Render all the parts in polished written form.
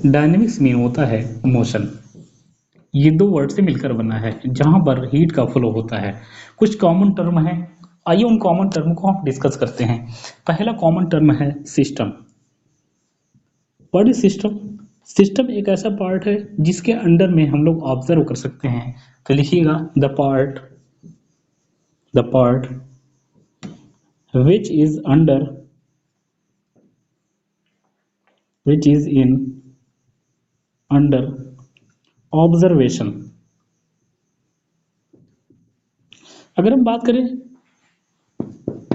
Dynamics mean होता है motion. ये दो वर्ड से मिलकर बना है जहां पर हीट का फ्लो होता है। कुछ कॉमन टर्म है, आइए उन कॉमन टर्म को हम डिस्कस करते हैं। पहला कॉमन टर्म है system. What is system? System एक ऐसा पार्ट है जिसके अंडर में हम लोग ऑब्जर्व कर सकते हैं। तो लिखिएगा the part which is under which is in under observation। अगर हम बात करें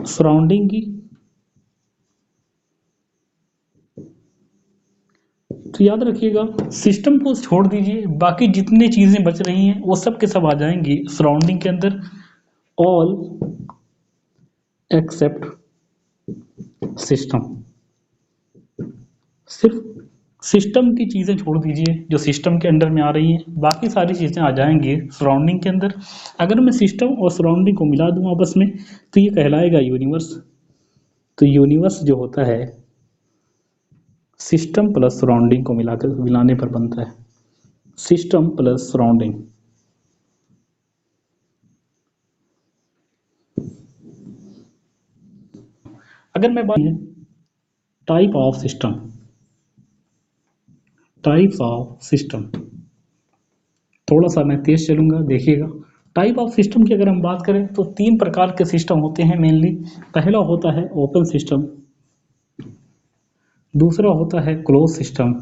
सराउंडिंग की, तो याद रखिएगा सिस्टम को छोड़ दीजिए, बाकी जितनी चीजें बच रही हैं वो सब के सब आ जाएंगी सराउंडिंग के अंदर। All except system. सिर्फ सिस्टम की चीजें छोड़ दीजिए जो सिस्टम के अंडर में आ रही हैं, बाकी सारी चीजें आ जाएंगी सराउंडिंग के अंदर। अगर मैं सिस्टम और सराउंडिंग को मिला दूं आपस में तो ये कहलाएगा यूनिवर्स। तो यूनिवर्स जो होता है सिस्टम प्लस सराउंडिंग को मिलाने पर बनता है सिस्टम प्लस सराउंडिंग। अगर मैं बात टाइप ऑफ सिस्टम, थोड़ा सा मैं तेज चलूंगा, देखिएगा। टाइप ऑफ सिस्टम की अगर हम बात करें तो तीन प्रकार के सिस्टम होते हैं मेनली। पहला होता है ओपन सिस्टम, दूसरा होता है क्लोज सिस्टम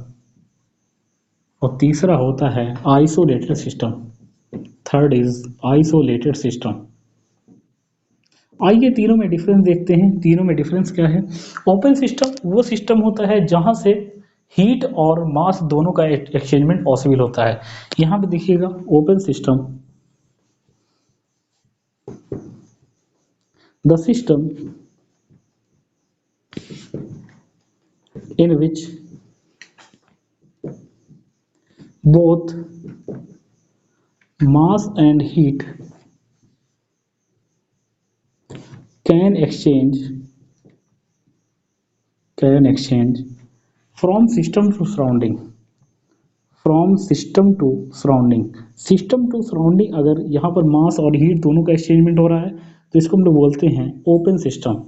और तीसरा होता है isolated system. Third is isolated system. आइए तीनों में डिफरेंस देखते हैं। तीनों में डिफरेंस क्या है? ओपन सिस्टम वो सिस्टम होता है जहां से हीट और मास दोनों का एक्सचेंजमेंट पॉसिबल होता है। यहां पे देखिएगा open system, the system in which both mass and heat can exchange from system to surrounding। System to surrounding अगर यहाँ पर मास और हीट दोनों का एक्सचेंजमेंट हो रहा है तो इसको हम लोग बोलते हैं ओपन सिस्टम।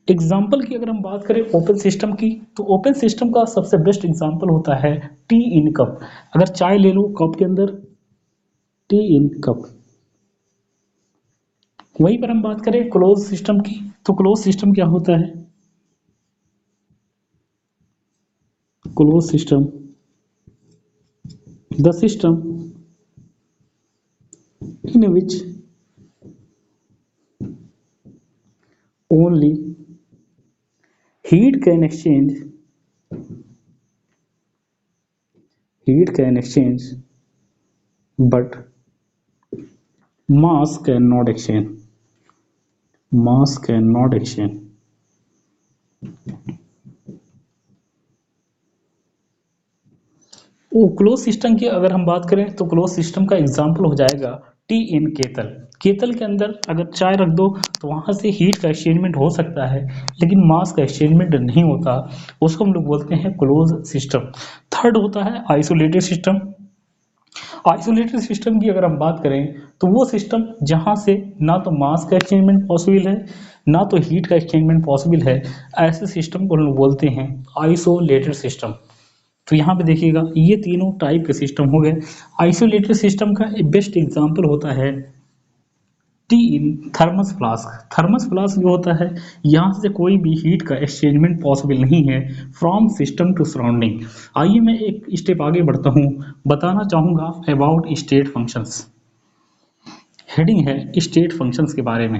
एग्जाम्पल की अगर हम बात करें ओपन सिस्टम की, तो ओपन सिस्टम का सबसे बेस्ट एग्जाम्पल होता है टी इन कप। अगर चाय ले लो कप के अंदर, टी इन कप। वहीं पर हम बात करें क्लोज सिस्टम की, तो क्लोज सिस्टम क्या होता है? Close system, the system in which only heat can exchange but mass cannot exchange। वो क्लोज सिस्टम की अगर हम बात करें तो क्लोज सिस्टम का एग्जांपल हो जाएगा टी इन केतल। केतल के अंदर अगर चाय रख दो तो वहां से हीट का एक्सचेंजमेंट हो सकता है लेकिन मास का एक्सचेंजमेंट नहीं होता, उसको हम लोग बोलते हैं क्लोज सिस्टम। थर्ड होता है आइसोलेटेड सिस्टम। आइसोलेटेड सिस्टम की अगर हम बात करें तो वो सिस्टम जहां से ना तो मास का एक्सचेंजमेंट पॉसिबल है ना तो हीट का एक्सचेंजमेंट पॉसिबल है, ऐसे सिस्टम को हम लोग बोलते हैं आइसोलेटेड सिस्टम। तो यहाँ पे देखिएगा ये तीनों टाइप के सिस्टम हो गए। आइसोलेटेड सिस्टम का बेस्ट एग्जांपल होता है टी इन थर्मस फ्लास्क। थर्मस फ्लास्क जो होता है यहाँ से कोई भी हीट का एक्सचेंजमेंट पॉसिबल नहीं है फ्रॉम सिस्टम टू सराउंडिंग। आइए मैं एक स्टेप आगे बढ़ता हूँ, बताना चाहूँगा अबाउट स्टेट फंक्शंस। हेडिंग है स्टेट फंक्शंस के बारे में।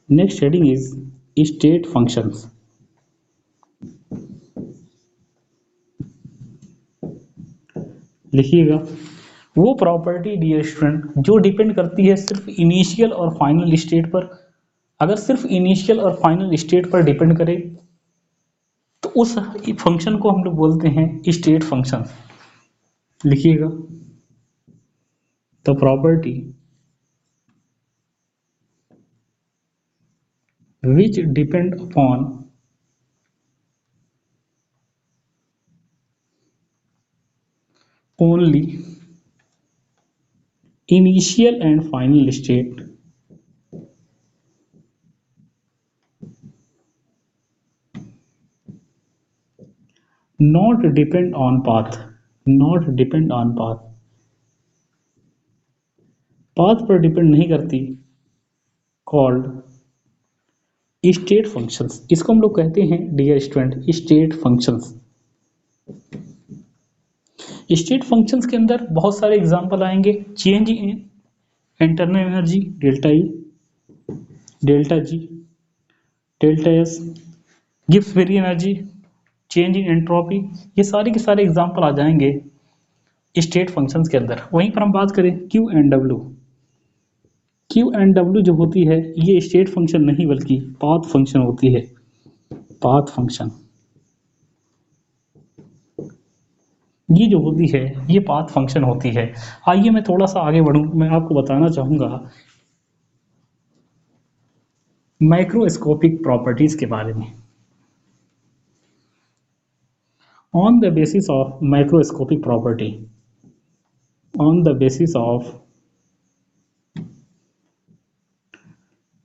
Next heading is state functions. लिखिएगा वो प्रॉपर्टी डियर स्टूडेंट जो डिपेंड करती है सिर्फ इनिशियल और फाइनल स्टेट पर। अगर सिर्फ इनिशियल और फाइनल स्टेट पर डिपेंड करे तो उस फंक्शन को हम लोग बोलते हैं स्टेट फंक्शन। लिखिएगा the property which depend upon only initial and final state, not depend on path, not depend on path, path पर डिपेंड नहीं करती, कॉल्ड स्टेट फंक्शंस। इसको हम लोग कहते हैं dear student state functions. State functions के अंदर बहुत सारे एग्जांपल आएंगे। Change in internal energy delta E, delta G, delta S, Gibbs free energy, change in entropy, ये सारे के सारे एग्जांपल आ जाएंगे स्टेट फंक्शंस के अंदर। वहीं पर हम बात करें Q and W, Q and W जो होती है ये स्टेट फंक्शन नहीं बल्कि पाथ फंक्शन होती है, पाथ फंक्शन। ये जो होती है ये पाथ फंक्शन होती है। आइए मैं थोड़ा सा आगे बढ़ूं, मैं आपको बताना चाहूंगा माइक्रोस्कोपिक प्रॉपर्टीज के बारे में। On the basis of microscopic property, on the basis of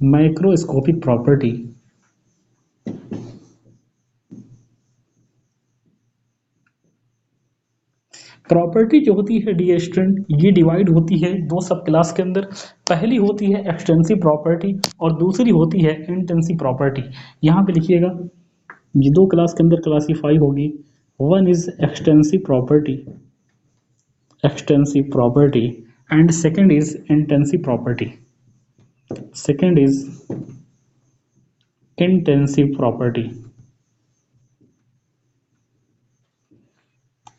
microscopic property, property जो होती है डियर स्टूडेंट ये डिवाइड होती है दो सब क्लास के अंदर। पहली होती है एक्सटेंसिव प्रॉपर्टी और दूसरी होती है इंटेंसिव प्रॉपर्टी। यहाँ पे लिखिएगा ये दो क्लास के अंदर क्लासीफाई होगी। One is extensive property, extensive property, and second is intensive property, second is intensive property.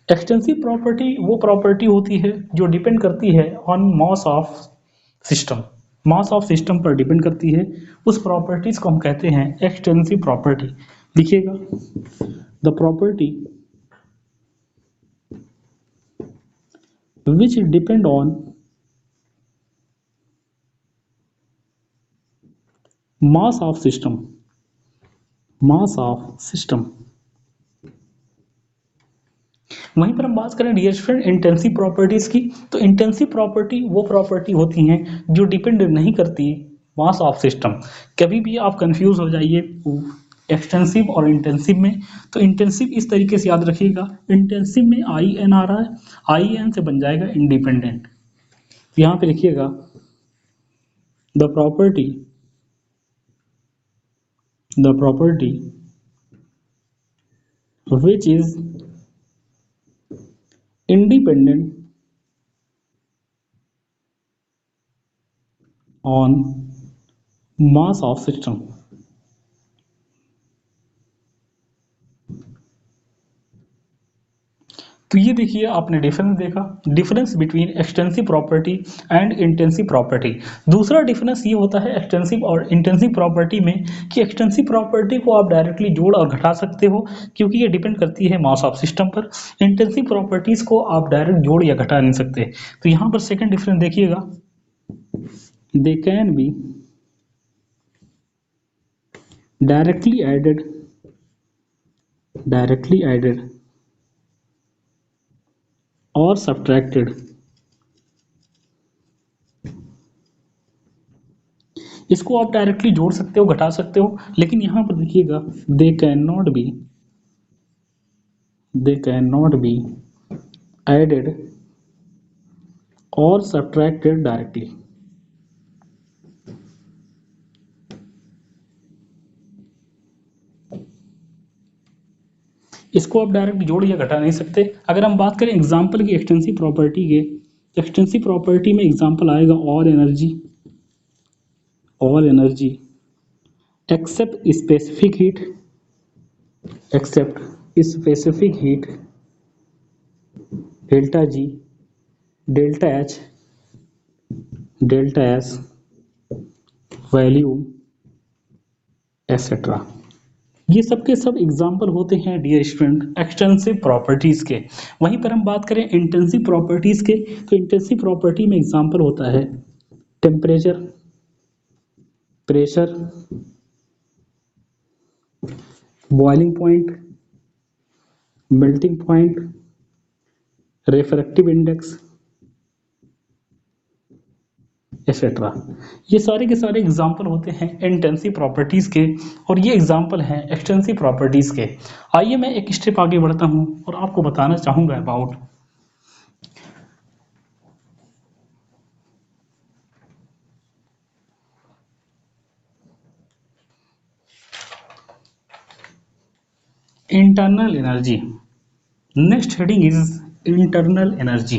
Extensive property वो प्रॉपर्टी होती है जो डिपेंड करती है on mass of system, mass of system पर डिपेंड करती है। उस प्रॉपर्टीज को हम कहते हैं एक्सटेंसिव प्रॉपर्टी। देखिएगा the property which depend on mass of system, mass of system. वहीं पर हम बात करें डियर स्टूडेंट इंटेंसिव प्रॉपर्टीज की, तो इंटेंसिव प्रॉपर्टी वो प्रॉपर्टी होती हैं जो डिपेंड नहीं करती मास ऑफ सिस्टम। कभी भी आप कंफ्यूज हो जाइए एक्सटेंसिव और इंटेंसिव में, तो इंटेंसिव इस तरीके से याद रखिएगा, इंटेंसिव में आई एन आ रहा है, आई एन से बन जाएगा इंडिपेंडेंट। यहाँ पे लिखिएगा the property, the property which is independent on mass of system, तो ये देखिए आपने डिफरेंस देखा, difference between extensive property and intensive property. दूसरा डिफरेंस ये होता है एक्सटेंसिव और इंटेंसिव प्रॉपर्टी में कि एक्सटेंसिव प्रॉपर्टी को आप डायरेक्टली जोड़ और घटा सकते हो क्योंकि ये डिपेंड करती है मास ऑफ सिस्टम पर। इंटेंसिव प्रॉपर्टीज को आप डायरेक्ट जोड़ या घटा नहीं सकते। तो यहाँ पर सेकेंड डिफरेंस देखिएगा, they can be directly added, directly added और सब्ट्रैक्टेड। इसको आप डायरेक्टली जोड़ सकते हो, घटा सकते हो, लेकिन यहां पर देखिएगा they can not be, they can not be added और सब्ट्रैक्टेड डायरेक्टली। इसको आप डायरेक्ट जोड़ या घटा नहीं सकते। अगर हम बात करें एग्जांपल की एक्सटेंसिव प्रॉपर्टी के, एक्सटेंसिव प्रॉपर्टी में एग्जांपल आएगा all energy, all energy except specific heat, except specific heat, delta G, delta H, delta S, volume etcetera. ये सब के सब एग्जाम्पल होते हैं डियर स्टूडेंट एक्सटेंसिव प्रॉपर्टीज के। वहीं पर हम बात करें इंटेंसिव प्रॉपर्टीज के, तो इंटेंसिव प्रॉपर्टी में एग्जाम्पल होता है temperature, pressure, boiling point, melting point, refractive index etcetera. ये सारे के सारे एग्जाम्पल होते हैं इंटेंसिव प्रॉपर्टीज के, और ये एग्जाम्पल हैं एक्सटेंसिव प्रॉपर्टीज के। आइए मैं एक स्टेप आगे बढ़ता हूं और आपको बताना चाहूंगा about internal energy. Next heading is internal energy.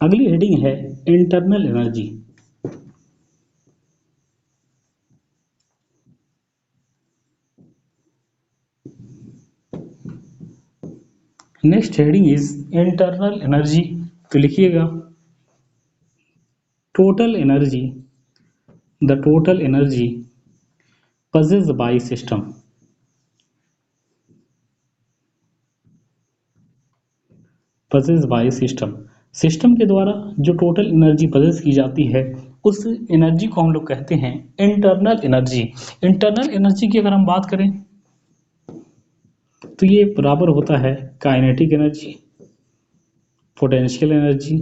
अगली हेडिंग है internal energy. Next heading is internal energy. तो लिखिएगा total energy, the total energy possessed by system, possessed by system। System के द्वारा जो टोटल एनर्जी पजेस की जाती है उस एनर्जी को हम लोग कहते हैं इंटरनल एनर्जी। इंटरनल एनर्जी की अगर हम बात करें तो ये बराबर होता है kinetic energy, potential energy,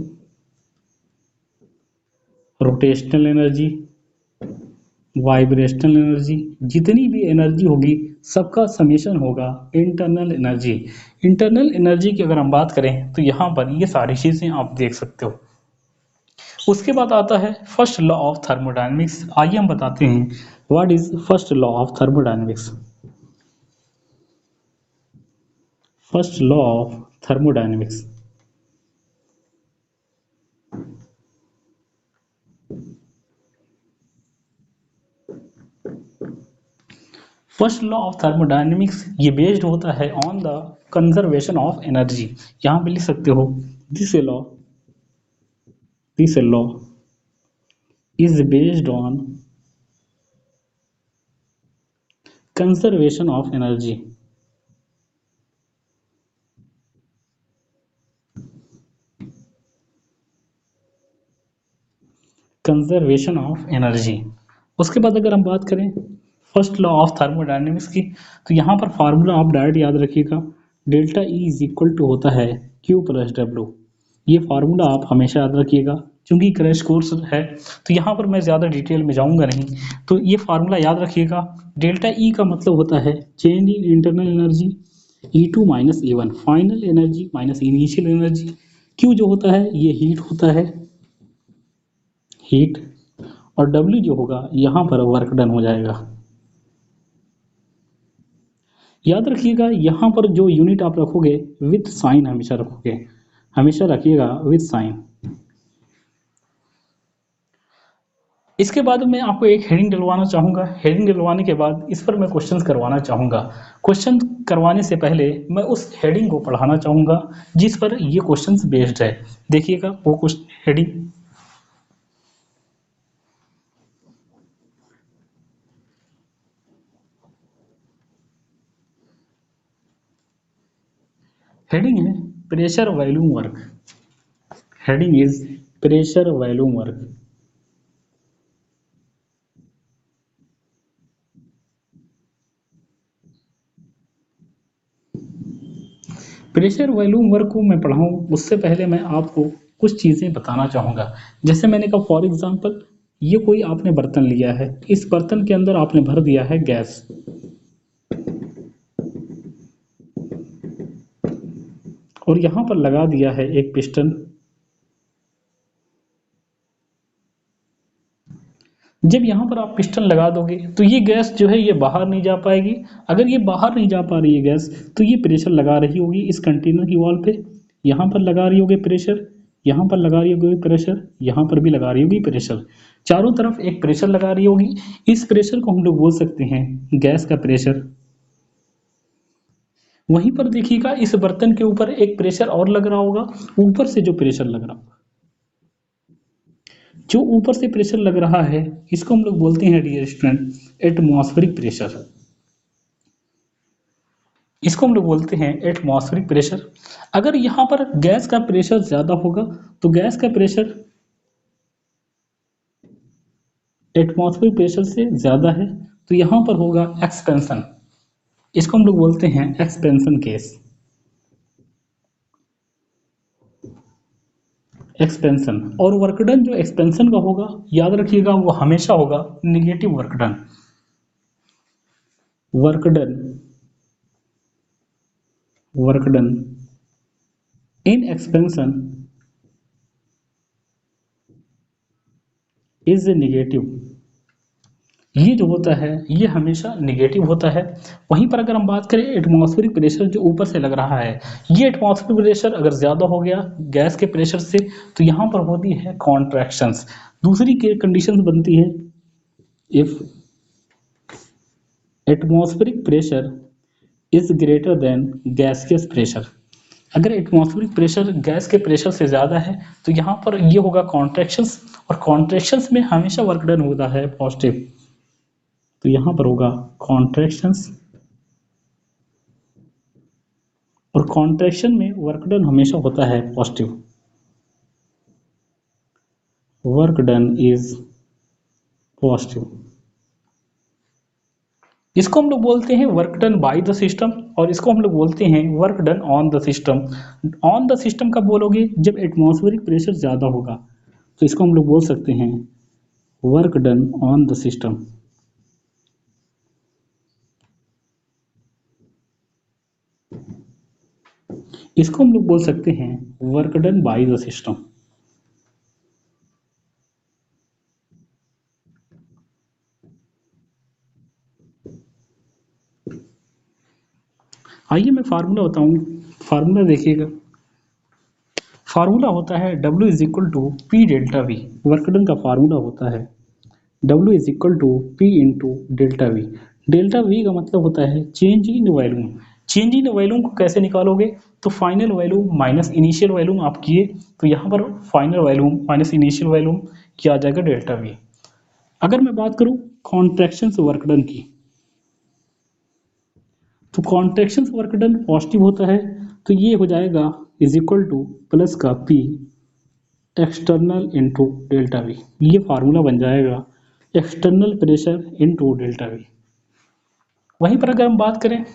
rotational energy, vibrational energy. जितनी भी एनर्जी होगी सबका समेशन होगा इंटरनल एनर्जी। इंटरनल एनर्जी की अगर हम बात करें तो यहाँ पर ये सारी चीजें आप देख सकते हो। उसके बाद आता है फर्स्ट लॉ ऑफ थर्मोडायनेमिक्स। आइए हम बताते हैं what is first law of thermodynamics. First law of thermodynamics. First law of thermodynamics ये बेस्ड होता है on the conservation of energy. यहां पे लिख सकते हो this law is based on conservation of energy। Conservation of energy. उसके बाद अगर हम बात करें फर्स्ट लॉ ऑफ थर्मोडायनेमिक्स की तो यहाँ पर फार्मूला आप डायरेक्ट याद रखिएगा, delta E is equal to होता है क्यू प्लस डब्ल्यू। ये फार्मूला आप हमेशा याद रखिएगा, क्योंकि क्रैश कोर्स है तो यहाँ पर मैं ज़्यादा डिटेल में जाऊँगा नहीं, तो ये फार्मूला याद रखिएगा। डेल्टा ई का मतलब होता है change in internal energy, E2 minus E1 final energy minus initial energy. Q जो होता है ये हीट होता है, हीट, और W जो होगा यहाँ पर वर्क डन हो जाएगा। याद रखिएगा यहाँ पर जो यूनिट आप रखोगे विथ साइन हमेशा रखोगे, हमेशा रखिएगा विथ साइन। इसके बाद मैं आपको एक हेडिंग डलवाना चाहूँगा। हेडिंग डलवाने के बाद इस पर मैं क्वेश्चंस करवाना चाहूँगा। क्वेश्चन करवाने से पहले मैं उस हेडिंग को पढ़ाना चाहूँगा जिस पर ये क्वेश्चंस बेस्ड है। देखिएगा वो क्वेश्चन हेडिंग, हेडिंग है pressure volume work. Heading is pressure volume work. Pressure volume work को मैं पढ़ाऊँ उससे पहले मैं आपको कुछ चीज़ें बताना चाहूँगा। जैसे मैंने कहा फॉर एग्जांपल ये कोई आपने बर्तन लिया है, इस बर्तन के अंदर आपने भर दिया है गैस, और यहाँ पर लगा दिया है एक पिस्टन। जब यहाँ पर आप पिस्टन लगा दोगे तो ये गैस जो है ये बाहर नहीं जा पाएगी। अगर ये बाहर नहीं जा पा रही है गैस तो ये प्रेशर लगा रही होगी इस कंटेनर की वॉल पे, यहाँ पर लगा रही होगी प्रेशर, यहाँ पर लगा रही होगी प्रेशर, यहाँ पर भी लगा रही होगी प्रेशर, चारों तरफ एक प्रेशर लगा रही होगी। इस प्रेशर को हम लोग बोल सकते हैं गैस का प्रेशर। वहीं पर देखिएगा इस बर्तन के ऊपर एक प्रेशर और लग रहा होगा, ऊपर से जो प्रेशर लग रहा होगा, जो ऊपर से प्रेशर लग रहा है इसको हम लोग बोलते हैं डियर स्टूडेंट एटमॉस्फेरिक प्रेशर। इसको हम लोग बोलते हैं एटमॉस्फेरिक प्रेशर। अगर यहाँ पर गैस का प्रेशर ज्यादा होगा तो गैस का प्रेशर एटमॉस्फेरिक प्रेशर से ज्यादा है तो यहाँ पर होगा एक्सपेंशन, इसको हम लोग बोलते हैं एक्सपेंशन केस। एक्सपेंशन और वर्क डन जो एक्सपेंशन का होगा, याद रखिएगा वो हमेशा होगा negative work done. Work done in expansion is negative, ये जो होता है ये हमेशा नेगेटिव होता है। वहीं पर अगर हम बात करें एटमॉस्फेरिक प्रेशर जो ऊपर से लग रहा है, ये एटमॉस्फेरिक प्रेशर अगर ज़्यादा हो गया गैस के प्रेशर से तो यहाँ पर होती है कॉन्ट्रैक्शंस। दूसरी के कंडीशंस बनती है if atmospheric pressure is greater than gaseous pressure. अगर एटमॉस्फेरिक प्रेशर गैस के प्रेशर से ज़्यादा है तो यहाँ पर ये होगा कॉन्ट्रैक्शंस, और कॉन्ट्रैक्शंस में हमेशा वर्क डन होता है पॉजिटिव, तो यहाँ पर होगा कॉन्ट्रैक्शंस, और कॉन्ट्रैक्शन में वर्क डन हमेशा होता है positive. Work done is positive, इसको हम लोग बोलते हैं work done by the system, और इसको हम लोग बोलते हैं work done on the system. On the system कब बोलोगे? जब एटमॉस्फेरिक प्रेशर ज़्यादा होगा, तो इसको हम लोग बोल सकते हैं work done on the system. इसको हम लोग बोल सकते हैं work done by the system. आइए मैं फार्मूला बताऊं, फार्मूला देखिएगा। फार्मूला होता है W is equal to P delta V. Work done का फार्मूला होता है W is equal to P into delta V. Delta V का मतलब होता है change in volume. Change in volume को कैसे निकालोगे? तो final volume minus initial volume आप किए, तो यहाँ पर final volume minus initial volume क्या आ जाएगा? Delta V. अगर मैं बात करूँ कॉन्ट्रैक्शन वर्क डन की, तो कॉन्ट्रैक्शन वर्क डन पॉजिटिव होता है, तो ये हो जाएगा इज इक्वल टू प्लस का P external into delta V. ये फार्मूला बन जाएगा external pressure into delta we. वहीं पर अगर हम बात करें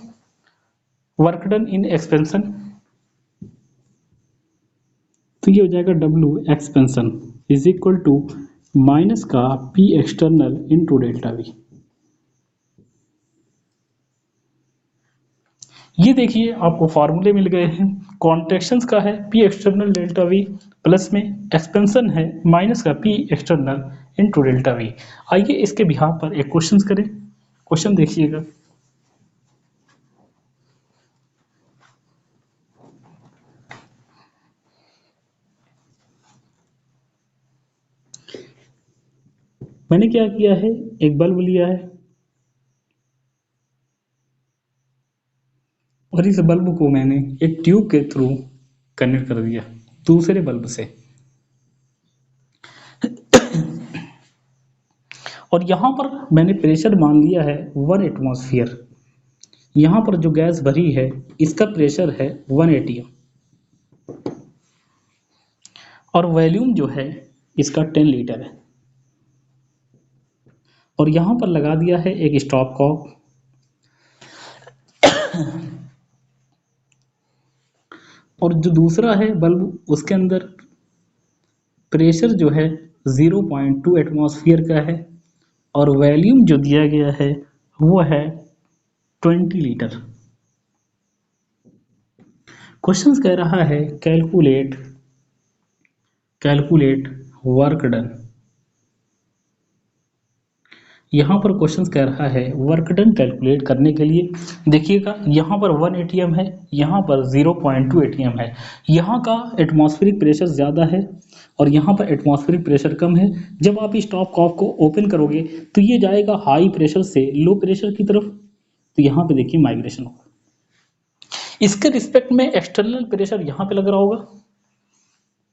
वर्क डन इन एक्सपेंशन, तो ये हो जाएगा W expansion is equal to minus का P external into delta V. ये देखिए आपको फार्मूले मिल गए हैं। कॉन्ट्रैक्शंस का है P external delta we, plus में एक्सपेंशन है माइनस का P external into delta we. आइए इसके बिहाफ पर एक क्वेश्चन करें। क्वेश्चन देखिएगा। मैंने क्या किया है, एक बल्ब लिया है और इस बल्ब को मैंने एक ट्यूब के थ्रू कनेक्ट कर दिया दूसरे बल्ब से, और यहाँ पर मैंने प्रेशर मान लिया है 1 एटमॉस्फेयर। यहाँ पर जो गैस भरी है इसका प्रेशर है 1 atm, और वॉल्यूम जो है इसका 10 लीटर है, और यहाँ पर लगा दिया है एक स्टॉप कॉक, और जो दूसरा है बल्ब उसके अंदर प्रेशर जो है 0.2 एटमॉस्फेयर का है, और वॉल्यूम जो दिया गया है वो है 20 लीटर। क्वेश्चन कह रहा है कैलकुलेट वर्क डन। यहाँ पर क्वेश्चन कह रहा है वर्क डन कैलकुलेट करने के लिए देखिएगा, यहाँ पर 1 atm है, यहाँ पर 0.2 atm है। यहाँ का एटमॉस्फेरिक प्रेशर ज़्यादा है और यहाँ पर एटमॉस्फेरिक प्रेशर कम है। जब आप इस टॉप कॉक को ओपन करोगे तो ये जाएगा हाई प्रेशर से लो प्रेशर की तरफ, तो यहाँ पे देखिए माइग्रेशन होगा। इसके रिस्पेक्ट में एक्सटर्नल प्रेशर यहाँ पे लग रहा होगा,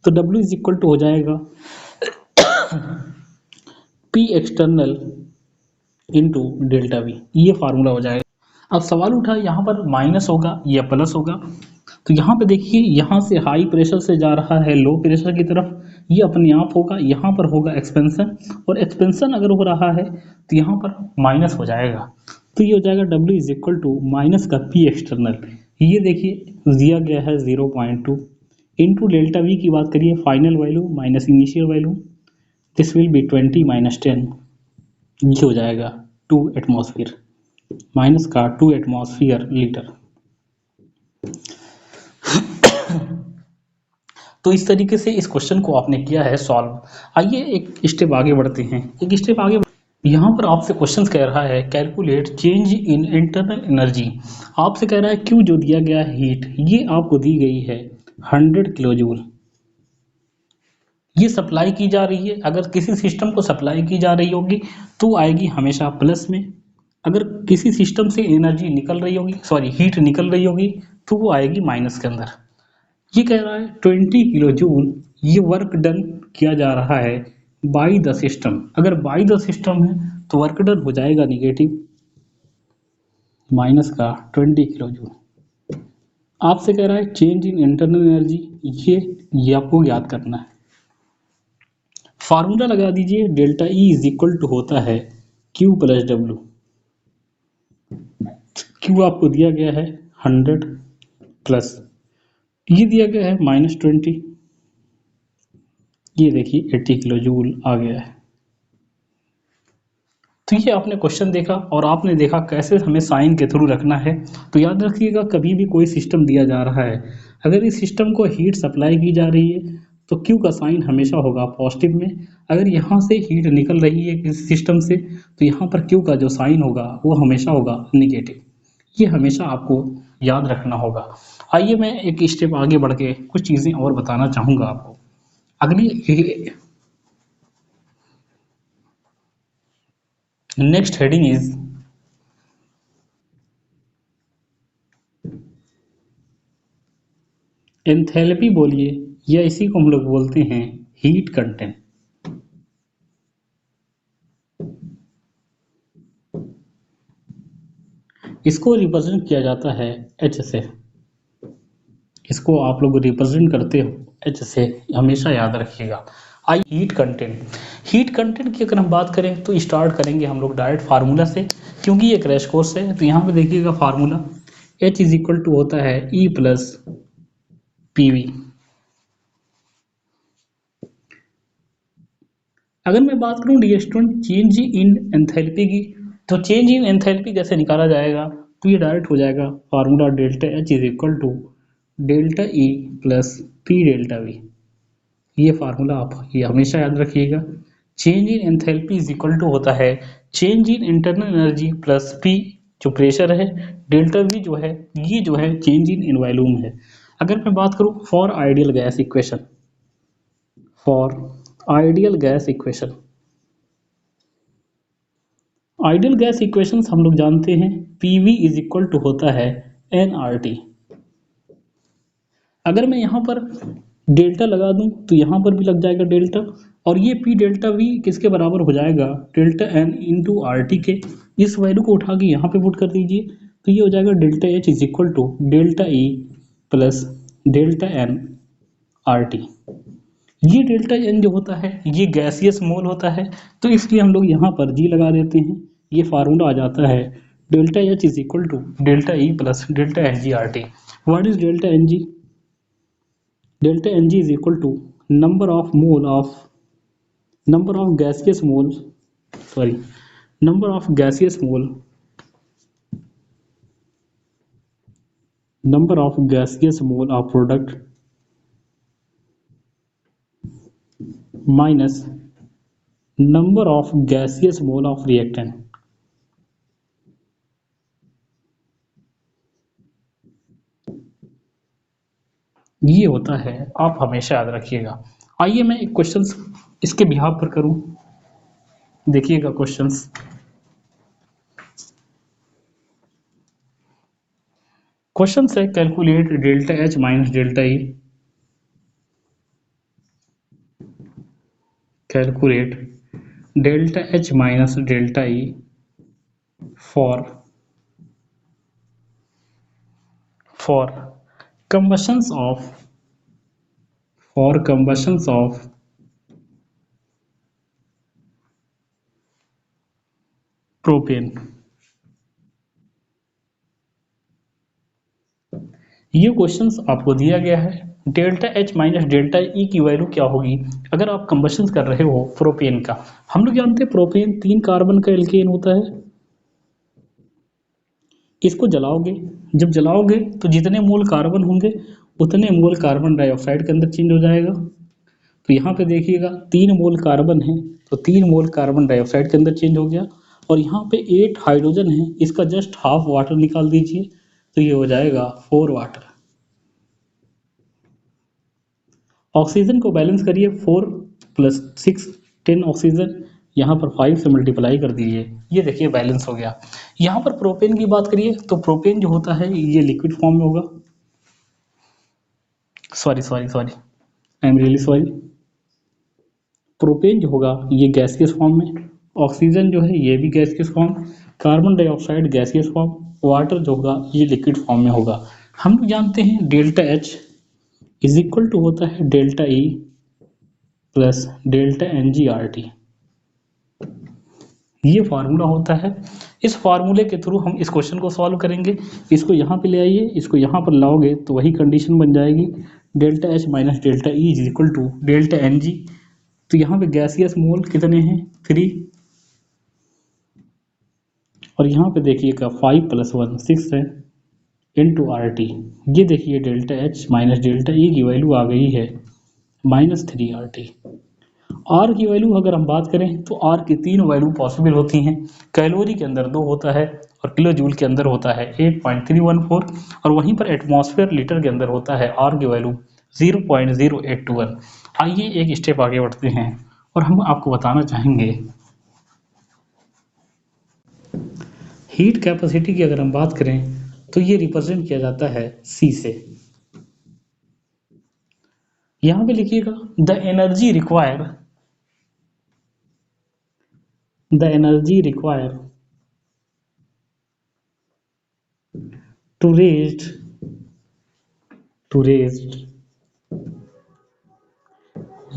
तो W इज इक्वल टू हो जाएगा P external into delta V. ये फार्मूला हो जाएगा। अब सवाल उठा यहाँ पर माइनस होगा या प्लस होगा, तो यहाँ पे देखिए यहाँ से हाई प्रेशर से जा रहा है लो प्रेशर की तरफ, ये अपने आप होगा, यहाँ पर होगा एक्सपेंशन, और एक्सपेंशन अगर हो रहा है तो यहाँ पर माइनस हो जाएगा, तो ये हो जाएगा W is equal to minus का P एक्सटर्नल। ये देखिए दिया गया है 0.2 इंटू डेल्टा वी की बात करिए final value minus initial value, this will be 20 minus 10, ये हो जाएगा 2 एटमॉस्फेयर, माइनस का 2 एटमॉस्फेयर लीटर। तो इस तरीके से इस क्वेश्चन को आपने किया है सॉल्व। आइए एक स्टेप आगे बढ़ते हैं, एक स्टेप आगे। यहाँ पर आपसे क्वेश्चन कह रहा है calculate change in internal energy. आपसे कह रहा है क्यू जो दिया गया है हीट, ये आपको दी गई है 100 किलो जूल, ये सप्लाई की जा रही है। अगर किसी सिस्टम को सप्लाई की जा रही होगी तो आएगी हमेशा प्लस में, अगर किसी सिस्टम से एनर्जी निकल रही होगी, सॉरी हीट निकल रही होगी, तो वो आएगी माइनस के अंदर। ये कह रहा है 20 किलो जूल ये वर्क डन किया जा रहा है बाई द सिस्टम। अगर बाई द सिस्टम है तो वर्क डन हो जाएगा निगेटिव माइनस का 20 किलो जूल। आपसे कह रहा है चेंज इन इंटरनल एनर्जी, ये आपको याद करना है। फार्मूला लगा दीजिए, delta E is equal to होता है क्यू प्लस डब्ल्यू। क्यू आपको दिया गया है 100 प्लस ये दिया गया है -20, ये देखिए 80 किलो जूल आ गया है। तो ये आपने क्वेश्चन देखा और आपने देखा कैसे हमें साइन के थ्रू रखना है। तो याद रखिएगा कभी भी कोई सिस्टम दिया जा रहा है, अगर इस सिस्टम को हीट सप्लाई की जा रही है तो क्यू का साइन हमेशा होगा पॉजिटिव में। अगर यहाँ से हीट निकल रही है किसी सिस्टम से तो यहाँ पर क्यू का जो साइन होगा वो हमेशा होगा निगेटिव। ये हमेशा आपको याद रखना होगा। आइए मैं एक स्टेप आगे बढ़ के कुछ चीज़ें और बताना चाहूँगा आपको। अगली नेक्स्ट हेडिंग इज एंथैल्पी बोलिए या इसी को हम लोग बोलते हैं हीट कंटेंट। इसको रिप्रेजेंट किया जाता है एच से, इसको आप लोग रिप्रेजेंट करते हो एच से, हमेशा याद रखिएगा। आई हीट कंटेंट, हीट कंटेंट की अगर हम बात करें तो स्टार्ट करेंगे हम लोग डायरेक्ट फार्मूला से, क्योंकि ये क्रैश कोर्स है। तो यहाँ पे देखिएगा formula H is equal to होता है E प्लस PV। अगर मैं बात करूं dear student change in enthalpy की, तो चेंज इन एंथैल्पी कैसे निकाला जाएगा, तो ये डायरेक्ट हो जाएगा formula delta H is equal to delta E plus P delta V। ये फार्मूला आप ये हमेशा याद रखिएगा। Change in enthalpy is equal to होता है change in internal energy plus P जो प्रेशर है, डेल्टा V जो है ये जो है चेंज इन वॉल्यूम है। अगर मैं बात करूं for ideal gas equation, for ideal gas equation, ideal gas equations हम लोग जानते हैं PV इज इक्वल टू होता है nRT। अगर मैं यहाँ पर डेल्टा लगा दूं तो यहाँ पर भी लग जाएगा डेल्टा, और ये P डेल्टा V किसके बराबर हो जाएगा डेल्टा N इंटू RT के। इस वैल्यू को उठा के यहाँ पे पुट कर दीजिए तो ये हो जाएगा delta H is equal to delta E plus delta N RT। ये डेल्टा N जो होता है ये गैसियस मोल होता है, तो इसलिए हम लोग यहाँ पर G लगा देते हैं। ये फार्मूला आ जाता है delta H is equal to delta E plus delta NG/RT। What is delta NG? Delta NG is equal to number of mole of number of gaseous moles sorry number of gaseous mole number of gaseous mole of product minus number of gaseous mole of reactant। ये होता है, आप हमेशा याद रखिएगा। आइए मैं एक क्वेश्चन इसके बिहाफ पर करूं, देखिएगा क्वेश्चंस। क्वेश्चन है calculate delta H minus delta E, calculate delta H minus delta E for combustions of for combustions of propane. ये क्वेश्चंस आपको दिया गया है, डेल्टा एच माइनस डेल्टा ई की वैल्यू क्या होगी अगर आप कंबशन कर रहे हो प्रोपेन का। हम लोग जानते हैं प्रोपेन 3 कार्बन का एल्केन होता है। इसको जलाओगे, जब जलाओगे तो जितने मोल कार्बन होंगे उतने मोल कार्बन डाइऑक्साइड के अंदर चेंज हो जाएगा। तो यहाँ पे देखिएगा 3 मोल कार्बन है तो 3 मोल कार्बन डाइऑक्साइड के अंदर चेंज हो गया, और यहाँ पे 8 हाइड्रोजन है, इसका जस्ट हाफ वाटर निकाल दीजिए तो ये हो जाएगा 4 वाटर। ऑक्सीजन को बैलेंस करिए, 4 प्लस 6 10 ऑक्सीजन, यहाँ पर 5 से मल्टीप्लाई कर दीजिए, ये देखिए बैलेंस हो गया। यहाँ पर प्रोपेन की बात करिए तो प्रोपेन जो होता है ये लिक्विड फॉर्म में होगा, sorry sorry sorry, I am really sorry. Propane जो होगा ये गैसियस फॉर्म में, ऑक्सीजन जो है ये भी gaseous form, carbon dioxide gaseous form, water जो होगा ये लिक्विड फॉर्म में होगा। हम लोग जानते हैं delta H is equal to होता है delta E plus delta N G R T, ये फार्मूला होता है। इस फार्मूले के थ्रू हम इस क्वेश्चन को सॉल्व करेंगे। इसको यहाँ पे ले आइए, इसको यहाँ पर लाओगे तो वही कंडीशन बन जाएगी, delta H minus delta E is equal to delta N g. तो यहाँ पे गैसियस मोल कितने हैं 3, और यहाँ पे देखिएगा 5 + 1 6 है, इंटू आर टी। ये देखिए डेल्टा एच माइनस डेल्टा ई की वैल्यू आ गई है -3 आर टी। आर की वैल्यू अगर हम बात करें तो आर की 3 वैल्यू पॉसिबल होती हैं। कैलोरी के अंदर 2 होता है और किलो जूल के अंदर होता है 8.314, और वहीं पर एटमॉस्फेयर लीटर के अंदर होता है आर की वैल्यू 0.0821। आइए एक स्टेप आगे बढ़ते हैं और हम आपको बताना चाहेंगे हीट कैपेसिटी की अगर हम बात करें तो ये रिप्रेजेंट किया जाता है सी से। यहाँ पे लिखिएगा the energy require to raise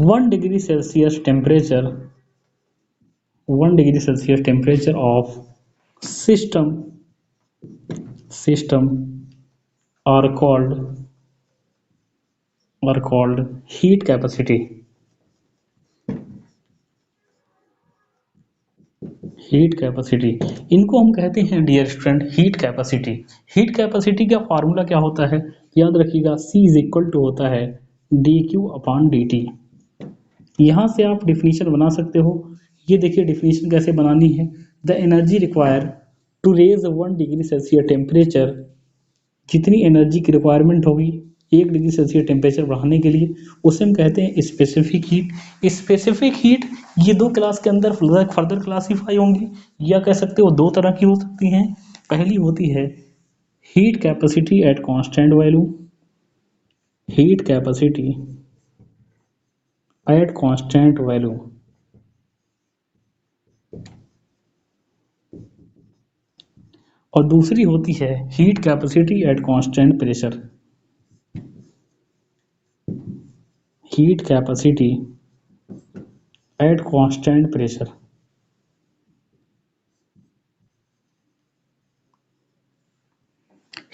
1 degree Celsius temperature of system are called heat capacity। Heat capacity इनको हम कहते हैं dear student heat capacity. Heat capacity का फार्मूला क्या होता है याद रखिएगा, C इज इक्वल टू होता है dQ/dt। यहाँ से आप डिफिनीशन बना सकते हो। ये देखिए डिफिनीशन कैसे बनानी है, the energy require to raise 1 degree Celsius temperature, जितनी एनर्जी की रिक्वायरमेंट होगी 1 डिग्री सेल्सियस टेम्परेचर बढ़ाने के लिए उसे हम कहते हैं स्पेसिफिक हीट। स्पेसिफिक हीट ये 2 क्लास के अंदर फर्दर क्लासीफाई होंगी, या कह सकते हो 2 तरह की हो सकती हैं। पहली होती है heat capacity at constant value, heat capacity at constant value, और दूसरी होती है heat capacity at constant pressure, heat capacity at constant pressure.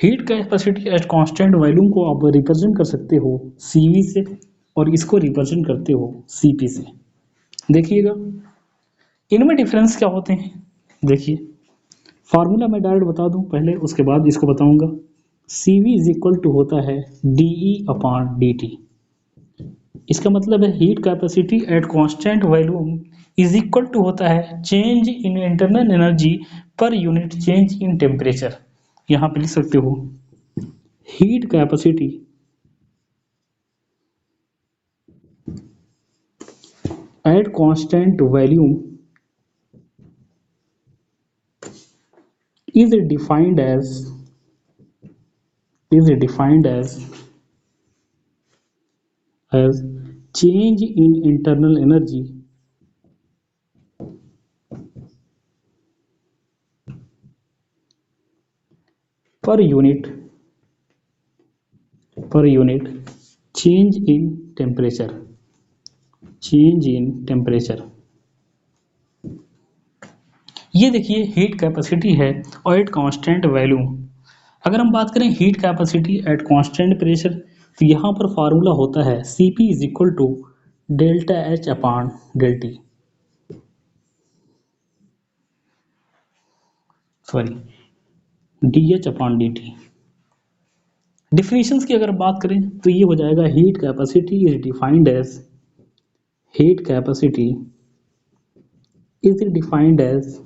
Heat capacity at constant value को आप रिप्रेजेंट कर सकते हो CV से, और इसको रिप्रेजेंट करते हो CP से। देखिएगा इनमें डिफरेंस क्या होते हैं, देखिए फार्मूला मैं डायरेक्ट बता दूं पहले, उसके बाद इसको बताऊंगा। CV इज इक्वल टू होता है DE/dt। इसका मतलब है heat capacity at constant volume is equal to होता है change in internal energy per unit change in temperature. यहाँ पे लिख सकते हो heat capacity at constant volume is defined as change in internal energy per unit change in temperature, ये देखिए heat capacity है और एट कांस्टेंट वैल्यू। अगर हम बात करें heat capacity at constant pressure तो यहाँ पर फार्मूला होता है Cp is equal to delta H upon del T, sorry D H upon D T. Definitions की अगर बात करें तो ये हो जाएगा heat capacity is defined as heat capacity is defined as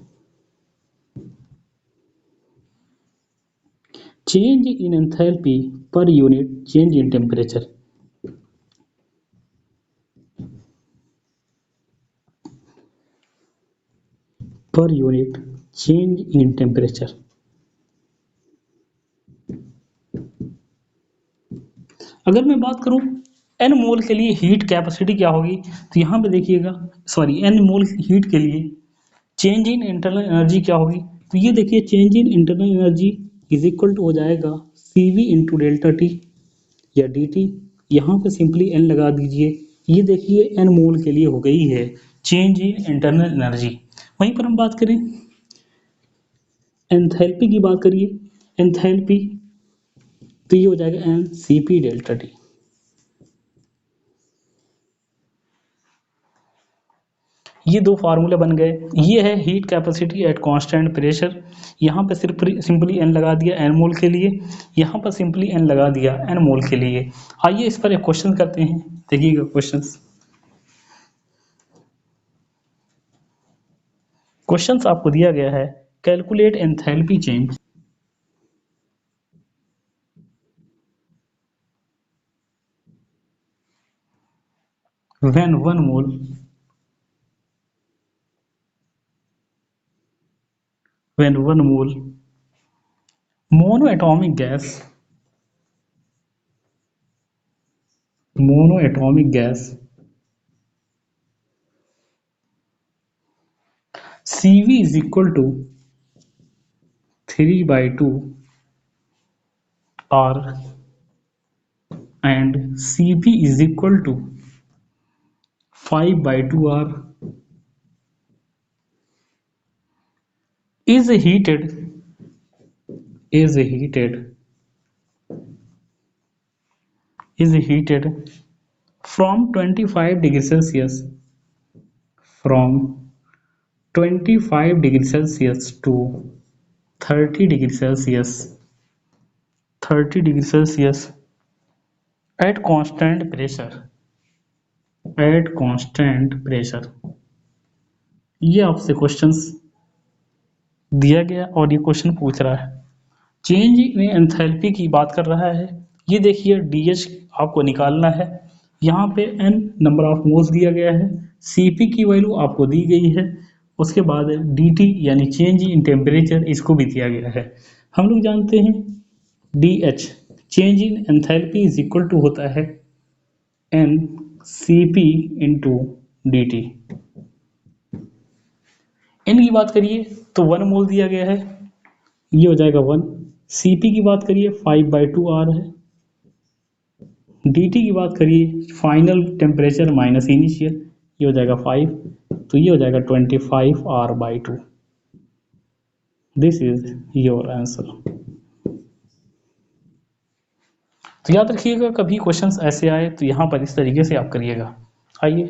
change in enthalpy per unit change in temperature। per unit change in temperature। अगर मैं बात करूं n मोल के लिए हीट कैपेसिटी क्या होगी तो यहाँ पे देखिएगा, सॉरी n मोल हीट के लिए चेंज इन इंटरनल एनर्जी क्या होगी तो ये देखिए change in internal energy is equal to हो जाएगा CV इंटू डेल्टा टी या डी टी। यहाँ पे सिंपली n लगा दीजिए। ये देखिए n मोल के लिए हो गई है चेंज इन इंटरनल एनर्जी। वहीं पर हम बात करें एंथैल्पी की, बात करिए एंथैल्पी तो ये हो जाएगा n C P delta T. ये दो फार्मूले बन गए। ये है heat capacity at constant pressure. यहाँ पे सिर्फ सिंपली एन लगा दिया एन मोल के लिए, यहाँ पर सिंपली एन लगा दिया एन मोल के लिए। आइए इस पर एक क्वेश्चन करते हैं, देखिएगा क्वेश्चंस। क्वेश्चंस आपको दिया गया है calculate enthalpy change when 1 mole monoatomic gas CV is equal to 3/2 R and CP is equal to 5/2 R is heated from 25 degrees Celsius to 30 degrees Celsius at constant pressure। ये आपसे questions दिया गया और ये क्वेश्चन पूछ रहा है change in enthalpy की बात कर रहा है। ये देखिए DH आपको निकालना है। यहाँ पे n नंबर ऑफ मोल्स दिया गया है, Cp की वैल्यू आपको दी गई है, उसके बाद dt यानी चेंज इन टेम्परेचर इसको भी दिया गया है। हम लोग जानते हैं DH change in enthalpy is equal to होता है n Cp into dt। n की बात करिए तो 1 मोल दिया गया है, ये हो जाएगा 1। Cp की बात करिए 5/2 R है। dt की बात करिए फाइनल टेम्परेचर माइनस इनिशियल, ये हो जाएगा 5, तो ये हो जाएगा 25 R/2। This is your answer. तो याद रखिएगा कभी क्वेश्चंस ऐसे आए तो यहाँ पर इस तरीके से आप करिएगा। आइए